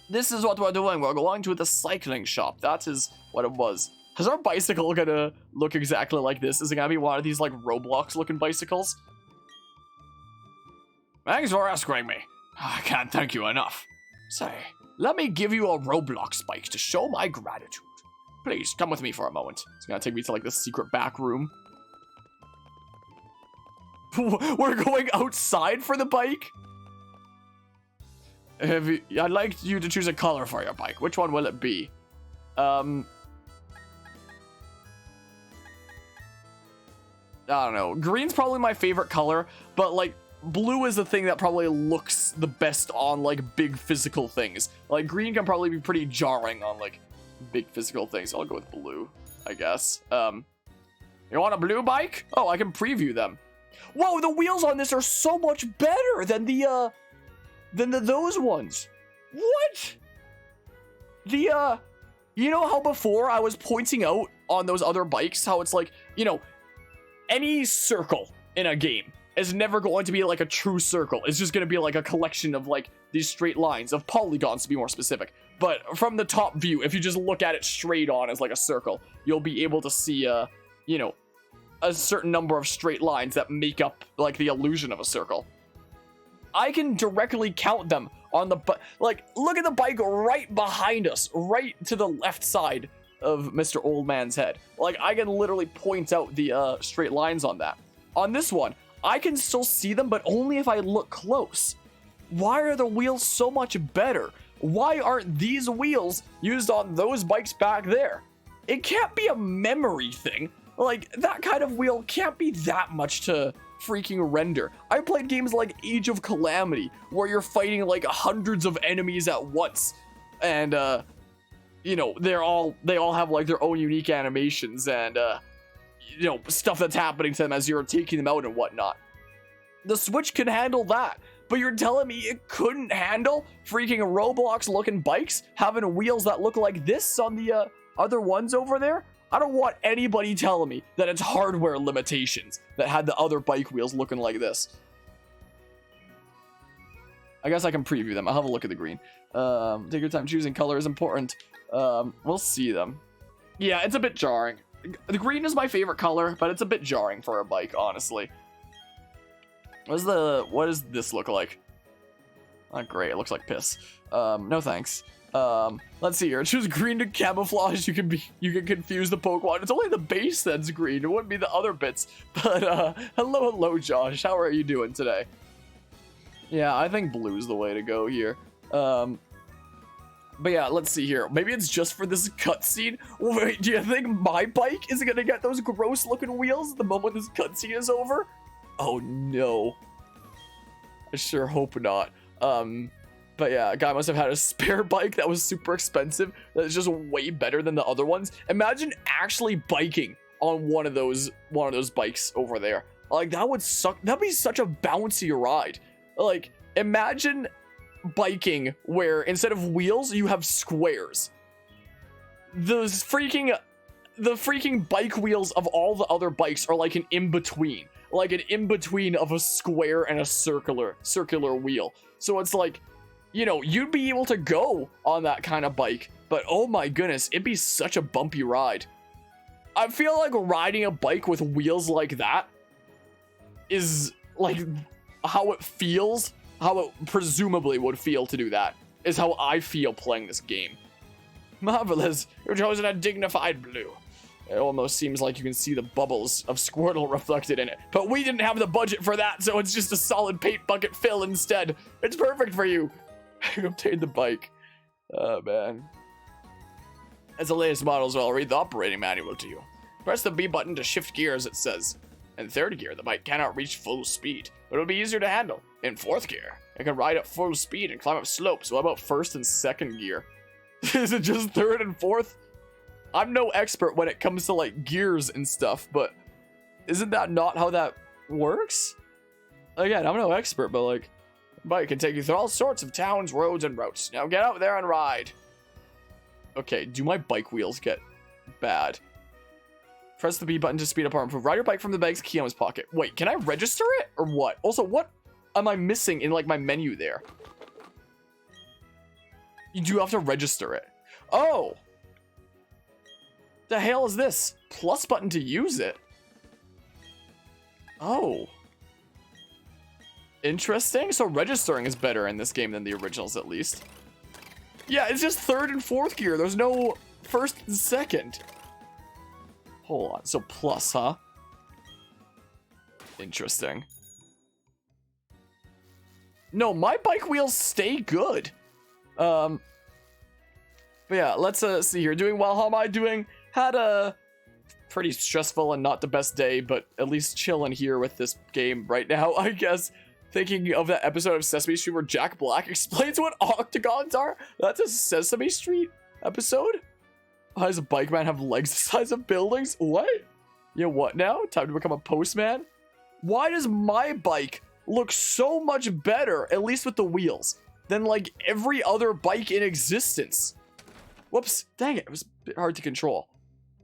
This is what we're doing. We're going to the cycling shop. That is what it was. Is our bicycle gonna look exactly like this? Is it gonna be one of these, like, Roblox looking bicycles? Thanks for asking me. I can't thank you enough. Say, let me give you a Roblox bike to show my gratitude. Please, come with me for a moment. It's gonna take me to, like, the secret back room. We're going outside for the bike? I'd like you to choose a color for your bike. Which one will it be? I don't know. Green's probably my favorite color, but, like, blue is the thing that probably looks the best on, like, big physical things. Like, green can probably be pretty jarring on, like, big physical things. I'll go with blue, I guess. You want a blue bike? Oh, I can preview them. Whoa, the wheels on this are so much better than those ones. What? You know how before I was pointing out on those other bikes how it's like, you know, any circle in a game is never going to be like a true circle. It's just going to be like a collection of like these straight lines, of polygons to be more specific. But from the top view, if you just look at it straight on as like a circle, you'll be able to see, you know, a certain number of straight lines that make up like the illusion of a circle. I can directly count them on the, like, look at the bike right behind us, right to the left side of Mr. Old Man's head. Like, I can literally point out the straight lines on that. On this one, I can still see them, but only if I look close. Why are the wheels so much better? Why aren't these wheels used on those bikes back there? It can't be a memory thing. Like, that kind of wheel can't be that much to freaking render. I played games like Age of Calamity, where you're fighting like hundreds of enemies at once, and you know, they all have like their own unique animations and you know, stuff that's happening to them as you're taking them out and whatnot. The Switch can handle that, but you're telling me it couldn't handle freaking Roblox looking bikes having wheels that look like this on the other ones over there? I don't want anybody telling me that it's hardware limitations that had the other bike wheels looking like this. I guess I can preview them. I'll have a look at the green. Take your time choosing color is important. We'll see them. Yeah, it's a bit jarring. The green is my favorite color, but it's a bit jarring for a bike, honestly. What does this look like? Not great. It looks like piss. No thanks. Let's see here. Choose green to camouflage. You can confuse the Pokemon. It's only the base that's green. It wouldn't be the other bits. But hello, Josh. How are you doing today? Yeah, I think blue's the way to go here. But yeah, let's see here. Maybe it's just for this cutscene. Wait, do you think my bike is gonna get those gross looking wheels the moment this cutscene is over? Oh no. I sure hope not. But yeah, a guy must have had a spare bike that was super expensive that's just way better than the other ones. Imagine actually biking on one of those bikes over there. Like, that would suck. That'd be such a bouncy ride. Like, imagine biking where instead of wheels you have squares. The freaking bike wheels of all the other bikes are like an in-between. Like an in-between of a square and a circular wheel. So it's like, you know, you'd be able to go on that kind of bike, but oh my goodness, it'd be such a bumpy ride. I feel like riding a bike with wheels like that is like how it feels, how it presumably would feel to do that, is how I feel playing this game. Marvelous, you've chosen a dignified blue. It almost seems like you can see the bubbles of Squirtle reflected in it. But we didn't have the budget for that, so it's just a solid paint bucket fill instead. It's perfect for you. You obtained the bike. Oh, man. As the latest model as well, I'll read the operating manual to you. Press the B button to shift gears, it says. In third gear, the bike cannot reach full speed, but it'll be easier to handle. In fourth gear, it can ride at full speed and climb up slopes. What about first and second gear? Is it just third and fourth? I'm no expert when it comes to like gears and stuff, but isn't that not how that works? Again, I'm no expert, but like, bike can take you through all sorts of towns, roads, and routes. Now get out there and ride. Okay, do my bike wheels get bad? Press the B button to speed up or improve. Ride your bike from the bag's key on his pocket. Wait, can I register it or what? Also, what am I missing in like my menu there? You do have to register it. Oh. The hell is this? Plus button to use it. Oh. Interesting. So registering is better in this game than the originals, at least. Yeah, it's just third and fourth gear. There's no first and second. Hold on. So plus, huh? Interesting. No, my bike wheels stay good. But yeah, let's see here. Doing well. How am I doing? Had a pretty stressful and not the best day, but at least chilling here with this game right now, I guess. Thinking of that episode of Sesame Street where Jack Black explains what octagons are. That's a Sesame Street episode? Why does a bike man have legs the size of buildings? What? You know what now? Time to become a postman? Why does my bike look so much better, at least with the wheels, than like every other bike in existence? Whoops. Dang it. It was a bit hard to control.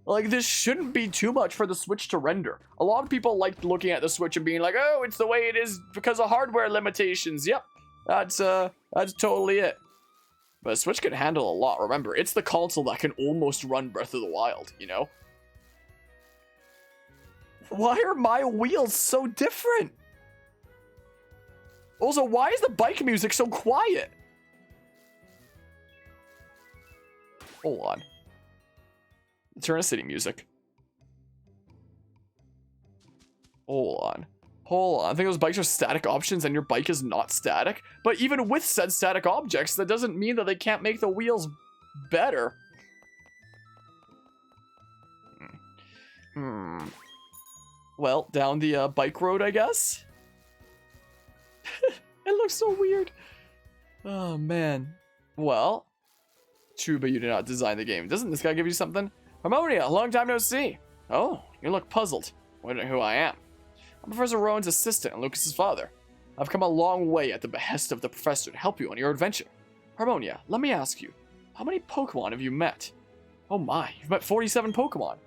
Like, this shouldn't be too much for the Switch to render. A lot of people like looking at the Switch and being like, oh, it's the way it is because of hardware limitations. Yep, that's totally it. But the Switch can handle a lot. Remember, it's the console that can almost run Breath of the Wild, you know? Why are my wheels so different? Also, why is the bike music so quiet? Hold on. Turn to city music. Hold on. I think those bikes are static options and your bike is not static. But even with said static objects, that doesn't mean that they can't make the wheels better. Well, down the bike road, I guess. It looks so weird. Oh, man. Well, true, but you did not design the game. Doesn't this guy give you something? Harmonia, long time no see. Oh, you look puzzled. Wondering who I am. I'm Professor Rowan's assistant and Lucas's father. I've come a long way at the behest of the professor to help you on your adventure. Harmonia, let me ask you, how many Pokemon have you met? Oh my, you've met 47 Pokemon.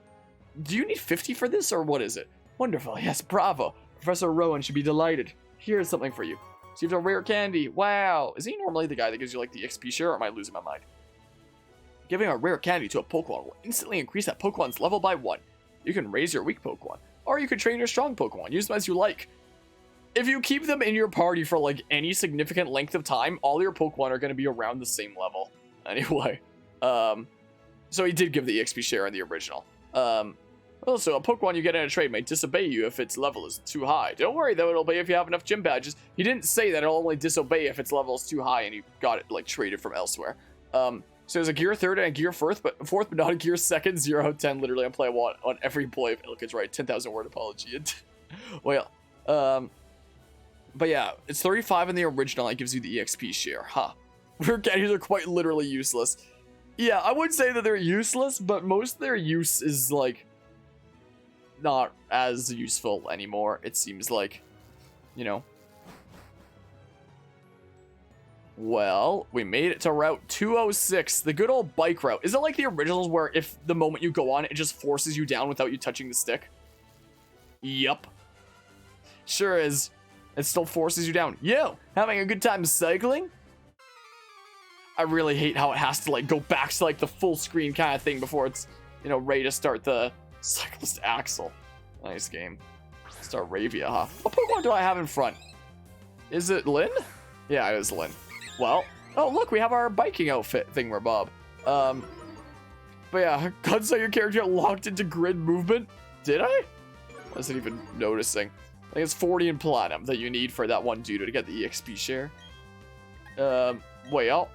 Do you need 50 for this, or what is it? Wonderful, yes, bravo. Professor Rowan should be delighted. Here's something for you. Received a rare candy. Wow. Is he normally the guy that gives you, like, the XP share, or am I losing my mind? Giving a rare candy to a Pokemon will instantly increase that Pokemon's level by 1. You can raise your weak Pokemon, or you can train your strong Pokemon. Use them as you like. If you keep them in your party for like any significant length of time, all your Pokemon are going to be around the same level. Anyway, so he did give the EXP share in the original. Also, a Pokemon you get in a trade may disobey you if its level is too high. Don't worry though, it'll obey if you have enough gym badges. He didn't say that it'll only disobey if its level is too high and you got it like traded from elsewhere. So there's a gear third and a gear fourth, but not a gear second. 0 out of 10, literally unplayable on every boy if ILCA's right. 10,000 word apology. Well, but yeah, it's 35 in the original. It gives you the EXP share, huh? Rare candies are quite literally useless. Yeah, I would say that they're useless, but most of their use is like not as useful anymore. It seems like, you know. Well, we made it to Route 206, the good old bike route. Is it like the originals where if the moment you go on it just forces you down without you touching the stick? Yup. Sure is. It still forces you down. Yo, having a good time cycling? I really hate how it has to like go back to like the full screen kind of thing before it's, you know, ready to start the cyclist axle. Nice game. Staravia, huh? What Pokemon do I have in front? Is it Lynn? Yeah, it is Lynn. Well, oh look, we have our biking outfit thing, Bob. But yeah, God saw your character got locked into grid movement. Did I? Wasn't even noticing. I think it's 40 in platinum that you need for that one dude to get the EXP share. Well,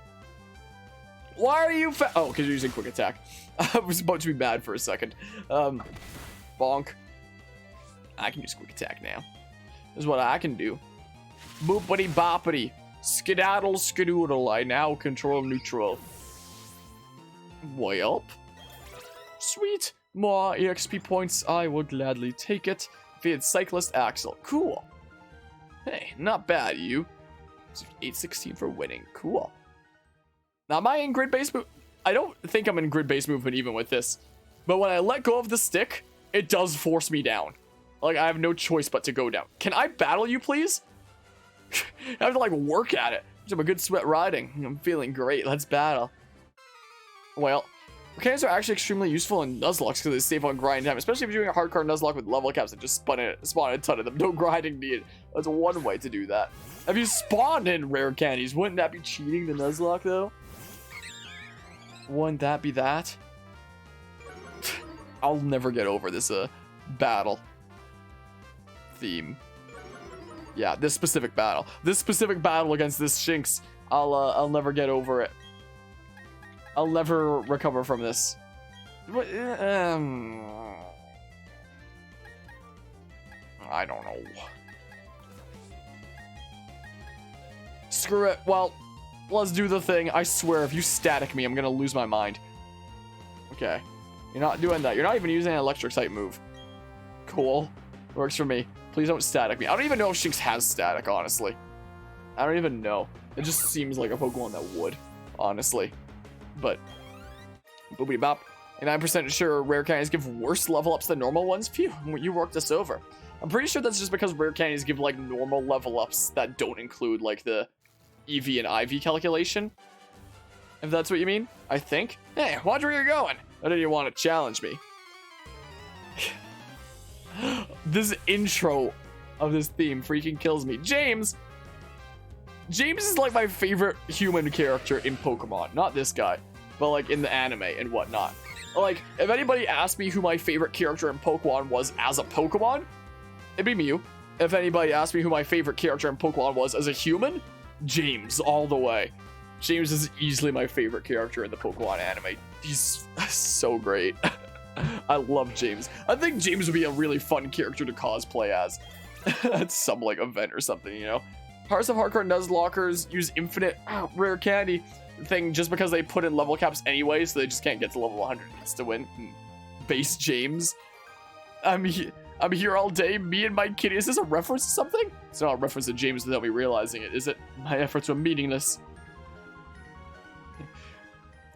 why are you oh, because you're using quick attack. I was about to be mad for a second. Bonk. I can use quick attack now. This is what I can do. Boopity boppity. Skedaddle skedoodle. I now control neutral. Well. Sweet. More EXP points. I will gladly take it. Defeated cyclist Axel. Cool. Hey, not bad, you. 816 for winning. Cool. Now, am I in grid-based movement? I don't think I'm in grid-based movement even with this. But when I let go of the stick, it does force me down. Like, I have no choice but to go down. Can I battle you, please? I have to, like, work at it. I'm a good sweat riding. I'm feeling great. Let's battle. Well, mechanics are actually extremely useful in Nuzlocke because they save on grind time, especially if you're doing a hardcore Nuzlocke with level caps that just spawn a ton of them. No grinding needed. That's one way to do that. If you spawned in rare candies, wouldn't that be cheating the Nuzlocke though? Wouldn't that be that? I'll never get over this battle theme. Yeah, this specific battle. This specific battle against this Shinx, I'll never get over it. I'll never recover from this. I don't know. Screw it. Well, let's do the thing. I swear, if you static me, I'm gonna lose my mind. Okay. You're not doing that. You're not even using an electric type move. Cool. Works for me. Please don't static me. I don't even know if Shinx has static, honestly. I don't even know. It just seems like a Pokemon that would, honestly. But, boopity bop. And I'm 9% sure rare candies give worse level ups than normal ones. Phew, you worked this over. I'm pretty sure that's just because rare candies give like normal level ups that don't include like the EV and IV calculation. If that's what you mean, I think. Hey, watch where you're going. I didn't even want to challenge me. This intro of this theme freaking kills me. James is like my favorite human character in Pokemon. Not this guy, but like in the anime and whatnot. Like, if anybody asked me who my favorite character in Pokemon was as a Pokemon, it'd be Mew. If anybody asked me who my favorite character in Pokemon was as a human, James all the way. James is easily my favorite character in the Pokemon anime. He's so great. I love James. I think James would be a really fun character to cosplay as. At some like event or something, you know? Hearts of Hardcore Nuzlockers use infinite rare candy thing just because they put in level caps anyway, so they just can't get to level 100 to win. Base James. I'm here all day, me and my kitty. Is this a reference to something? It's not a reference to James without me realizing it, is it? My efforts were meaningless.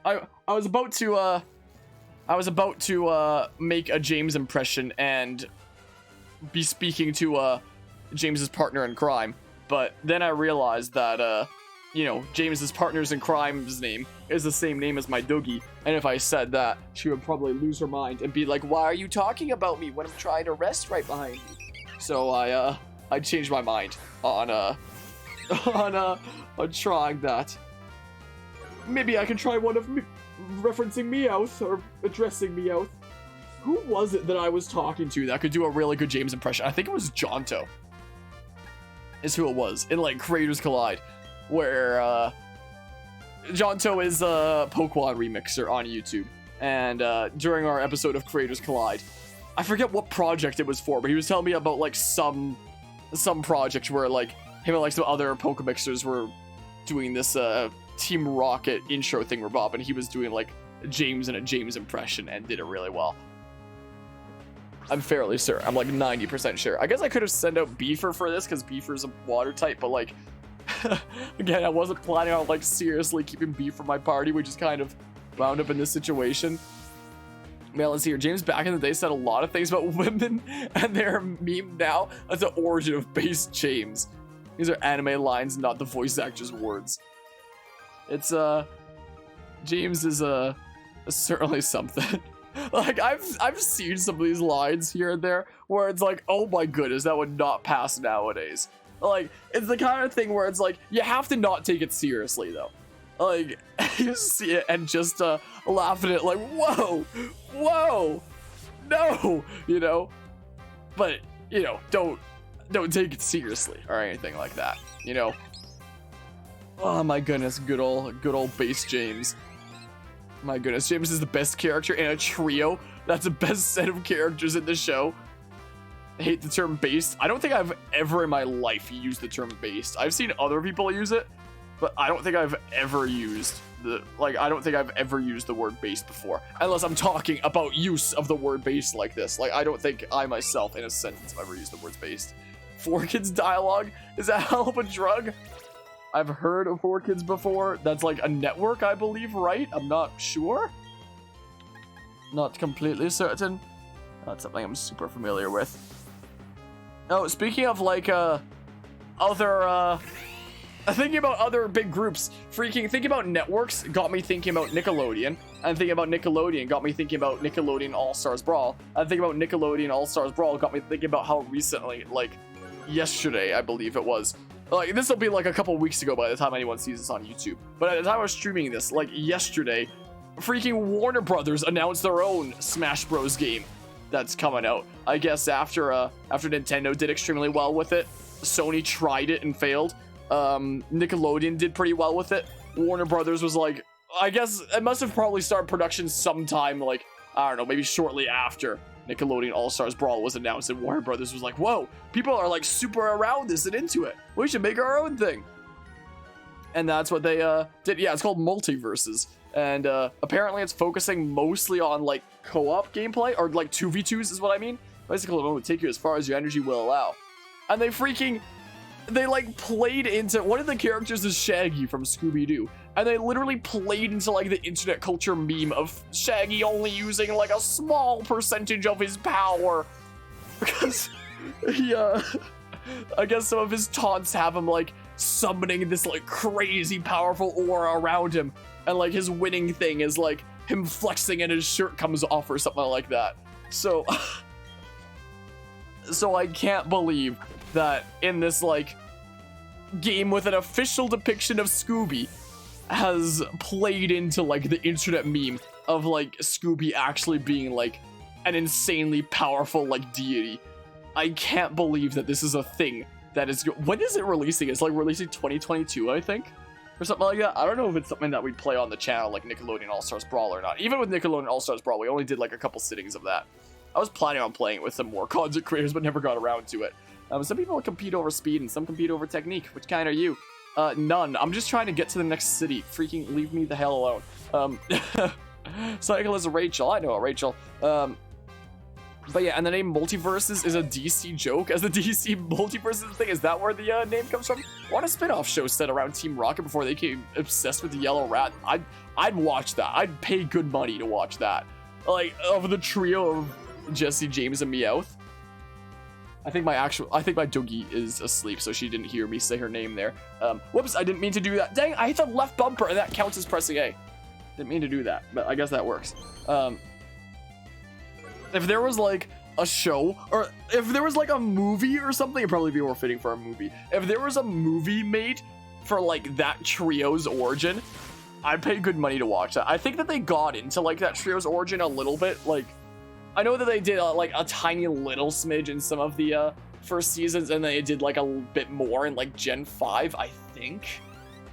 I was about to make a James impression and be speaking to James's partner in crime, but then I realized that you know, James's partners in crime's name is the same name as my doogie, and if I said that, she would probably lose her mind and be like, why are you talking about me when I'm trying to rest right behind you? So I changed my mind on trying that. Maybe I can try one of referencing Meowth or addressing Meowth. Who was it that I was talking to that could do a really good James impression? I think it was Jonto. Is who it was in like Creators Collide, where Jonto is a Pokemon remixer on YouTube, and during our episode of Creators Collide, I forget what project it was for, but he was telling me about like some project where like him and like some other Pokemixers were doing this Team Rocket intro thing where Bob and he was doing like James and a James impression and did it really well. I'm fairly sure. I'm like 90% sure. I guess I could have sent out Beefer for this because Beefer's a water type, but like again, I wasn't planning on like seriously keeping Beef from my party. We just kind of wound up in this situation. Man, let's see here. James back in the day said a lot of things about women and they're meme now. That's the origin of base James. These are anime lines, not the voice actor's words. It's James is certainly something. Like I've seen some of these lines here and there where it's like, oh my goodness, that would not pass nowadays. Like, it's the kind of thing where it's like, you have to not take it seriously though. Like, you see it and just laugh at it like, whoa, no, you know? But, you know, don't take it seriously or anything like that, you know? Oh my goodness, good old base James. My goodness, James is the best character in a trio. That's the best set of characters in the show. I hate the term based. I don't think I've ever in my life used the term based. I've seen other people use it, but I don't think I've ever used the word based before. Unless I'm talking about use of the word based like this. Like, I don't think I myself in a sentence have ever used the words based. 4Kids dialogue is a hell of a drug. I've heard of 4Kids before. That's like a network, I believe, right? I'm not sure. Not completely certain. That's something I'm super familiar with. Oh, speaking of like other thinking about other big groups, thinking about networks got me thinking about Nickelodeon, and thinking about Nickelodeon got me thinking about Nickelodeon All-Stars Brawl, and thinking about Nickelodeon All-Stars Brawl got me thinking about how recently, like, yesterday, I believe it was, like, this will be like a couple weeks ago by the time anyone sees this on YouTube, but at the time I was streaming this, like, yesterday, freaking Warner Brothers announced their own Smash Bros. Game that's coming out. I guess after Nintendo did extremely well with it, Sony tried it and failed. Nickelodeon did pretty well with it. Warner Brothers was like, I guess it must have probably started production sometime, like, I don't know, maybe shortly after Nickelodeon All-Stars Brawl was announced, and Warner Brothers was like, whoa, people are like super around this and into it. We should make our own thing. And that's what they did. Yeah, it's called Multiverses. And apparently it's focusing mostly on like co-op gameplay, or like 2v2s is what I mean. Basically, it will take you as far as your energy will allow. And they like played into, one of the characters is Shaggy from Scooby-Doo, and they literally played into like the internet culture meme of Shaggy only using like a small percentage of his power, because he I guess some of his taunts have him like summoning this like crazy powerful aura around him, and like his winning thing is like him flexing and his shirt comes off or something like that. So I can't believe that in this like game with an official depiction of Scooby has played into like the internet meme of like Scooby actually being like an insanely powerful like deity. I can't believe that this is a thing that is, when is it releasing? It's like releasing 2022, I think, or something like that. I don't know if it's something that we play on the channel like Nickelodeon All-Stars Brawl or not. Even with Nickelodeon All-Stars Brawl, we only did like a couple sittings of that. I was planning on playing it with some more content creators, but never got around to it. Some people compete over speed and some compete over technique. Which kind are you? None. I'm just trying to get to the next city. Freaking leave me the hell alone. Cycle is a Rachel. I know a Rachel. But yeah, and the name Multiverses is a DC joke. As the DC Multiverses thing, is that where the name comes from? What a spin-off show set around Team Rocket before they became obsessed with the Yellow Rat. I'd watch that. I'd pay good money to watch that. Like, of the trio of Jesse, James, and Meowth. I think my Dougie is asleep, so she didn't hear me say her name there. Whoops, I didn't mean to do that. Dang, I hit the left bumper, and that counts as pressing A. Didn't mean to do that, but I guess that works. If there was like a show, or if there was like a movie or something, it'd probably be more fitting for a movie. If there was a movie made for like that trio's origin, I'd pay good money to watch that. I think that they got into like that trio's origin a little bit. Like, I know that they did like a tiny little smidge in some of the first seasons, and they did like a bit more in like Gen 5, I think.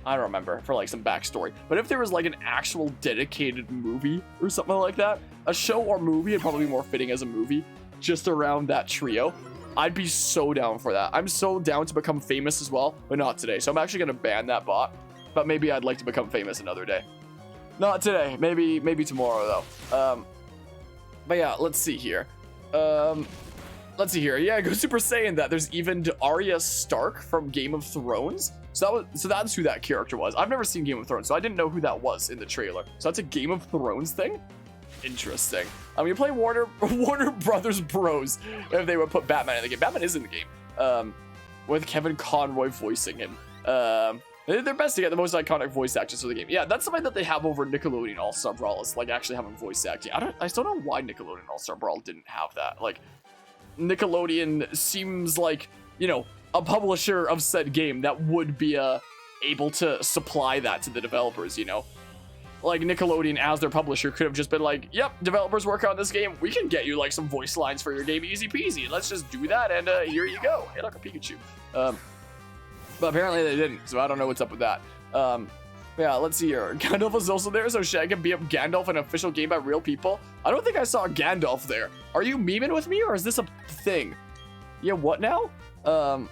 I don't remember, for like some backstory. But if there was like an actual dedicated movie or something like that, a show or movie, it'd probably be more fitting as a movie, just around that trio. I'd be so down for that. I'm so down to become famous as well, but not today. So I'm actually gonna ban that bot, but maybe I'd like to become famous another day. Not today, maybe tomorrow though. But yeah, let's see here. Yeah, go Super Saiyan that. There's even Arya Stark from Game of Thrones. So that's who that character was. I've never seen Game of Thrones, so I didn't know who that was in the trailer. So that's a Game of Thrones thing? Interesting. You play Warner Brothers Bros. If they would put Batman in the game. Batman is in the game. With Kevin Conroy voicing him. They're best to get the most iconic voice actors for the game. Yeah, that's something that they have over Nickelodeon All-Star Brawl, is like actually having voice acting. I still don't know why Nickelodeon All-Star Brawl didn't have that. Like, Nickelodeon seems like, you know, a publisher of said game that would be able to supply that to the developers, you know? Like, Nickelodeon as their publisher could have just been like, yep, developers work on this game, we can get you like some voice lines for your game, easy peasy, let's just do that, and here you go. Hey, look, a Pikachu. But apparently they didn't, so I don't know what's up with that. Yeah, let's see here. Gandalf is also there, so Shag can beat up Gandalf in an official game by real people. I don't think I saw Gandalf there. Are you memeing with me, or is this a thing? Yeah, what now? You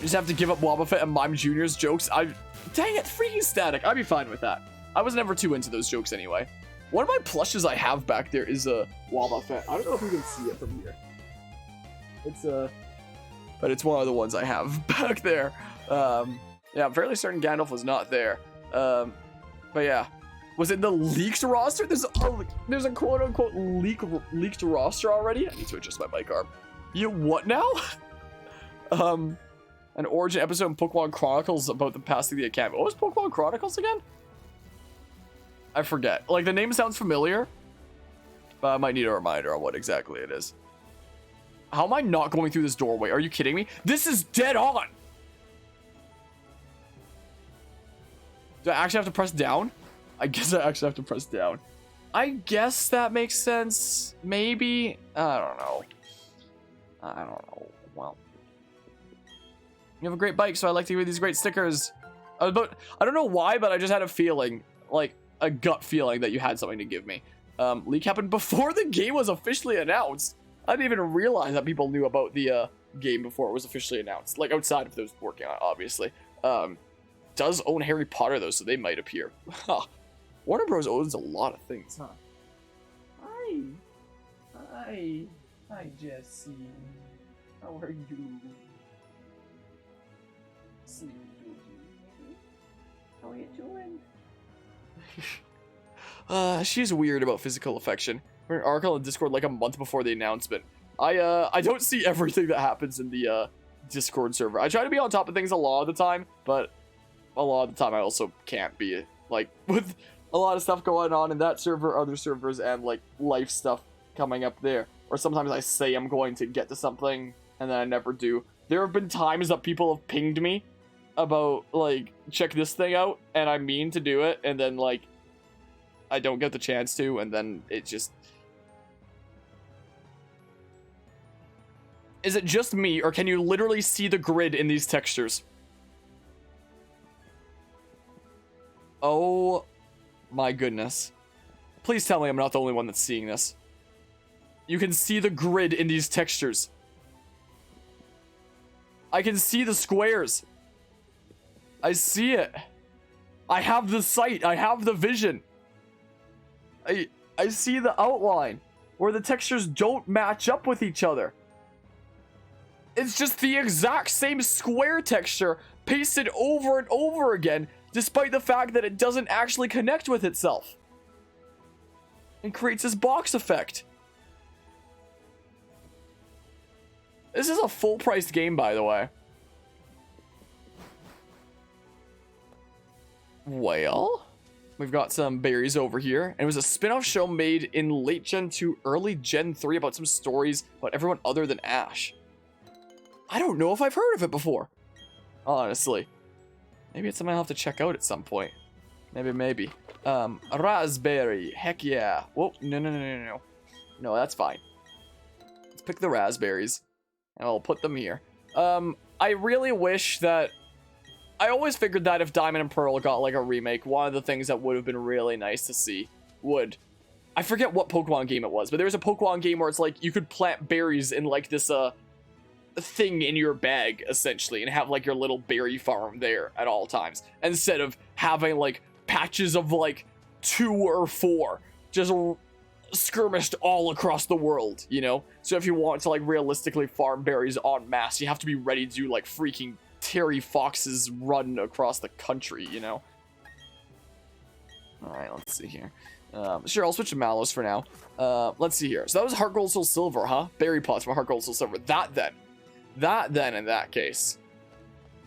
just have to give up Wobble Fett and Mime Jr.'s jokes. Dang it, freaking static. I'd be fine with that. I was never too into those jokes anyway. One of my plushes I have back there is a Wobble Fett. I don't know if you can see it from here. But it's one of the ones I have back there. Yeah, I'm fairly certain Gandalf was not there. But yeah, was it the leaked roster? There's a quote-unquote leaked roster already. I need to adjust my mic arm. You what now? An origin episode in Pokemon Chronicles about the past of the Academy. What was Pokemon Chronicles again? I forget. Like, the name sounds familiar, but I might need a reminder on what exactly it is. How am I not going through this doorway? Are you kidding me? This is dead on! Do I actually have to press down? I guess I actually have to press down. I guess that makes sense. Maybe? I don't know. I don't know. Well. You have a great bike, so I like to give you these great stickers. I don't know why, but I just had a feeling, like a gut feeling that you had something to give me. Leak happened before the game was officially announced. I didn't even realize that people knew about the game before it was officially announced. Like outside of those working on it, obviously. Does own Harry Potter though, so they might appear. Warner Bros. Owns a lot of things, huh? Hi, Jesse. How are you? How are you doing? She's weird about physical affection. We're an article on Discord like a month before the announcement. I don't see everything that happens in the Discord server. I try to be on top of things a lot of the time, but a lot of the time I also can't be. Like, with a lot of stuff going on in that server, other servers, and like life stuff coming up there. Or sometimes I say I'm going to get to something and then I never do. There have been times that people have pinged me about, like, check this thing out, and I mean to do it, and then, like, I don't get the chance to, and then it just... Is it just me, or can you literally see the grid in these textures? Oh my goodness. Please tell me I'm not the only one that's seeing this. You can see the grid in these textures. I can see the squares. I see it. I have the sight. I have the vision. I see the outline where the textures don't match up with each other. It's just the exact same square texture pasted over and over again, despite the fact that it doesn't actually connect with itself. And creates this box effect. This is a full-priced game, by the way. Well, we've got some berries over here. And it was a spin-off show made in late Gen 2, early Gen 3 about some stories about everyone other than Ash. I don't know if I've heard of it before, honestly. Maybe it's something I'll have to check out at some point. Maybe. Raspberry. Heck yeah. Whoa, no. No, that's fine. Let's pick the raspberries. And I'll put them here. I really wish that... I always figured that if Diamond and Pearl got, like, a remake, one of the things that would have been really nice to see would... I forget what Pokemon game it was, but there was a Pokemon game where it's like, you could plant berries in, like, this, thing in your bag, essentially, and have, like, your little berry farm there at all times. Instead of having, like, patches of, like, 2 or 4 just skirmished all across the world, you know? So if you want to, like, realistically farm berries en masse, you have to be ready to do, like, freaking Terry Fox's run across the country, you know? Alright, let's see here. Sure, I'll switch to Mallows for now. Let's see here. So that was Heart Gold Soul Silver, huh? Berry pots for Heart Gold Soul Silver. That then, in that case.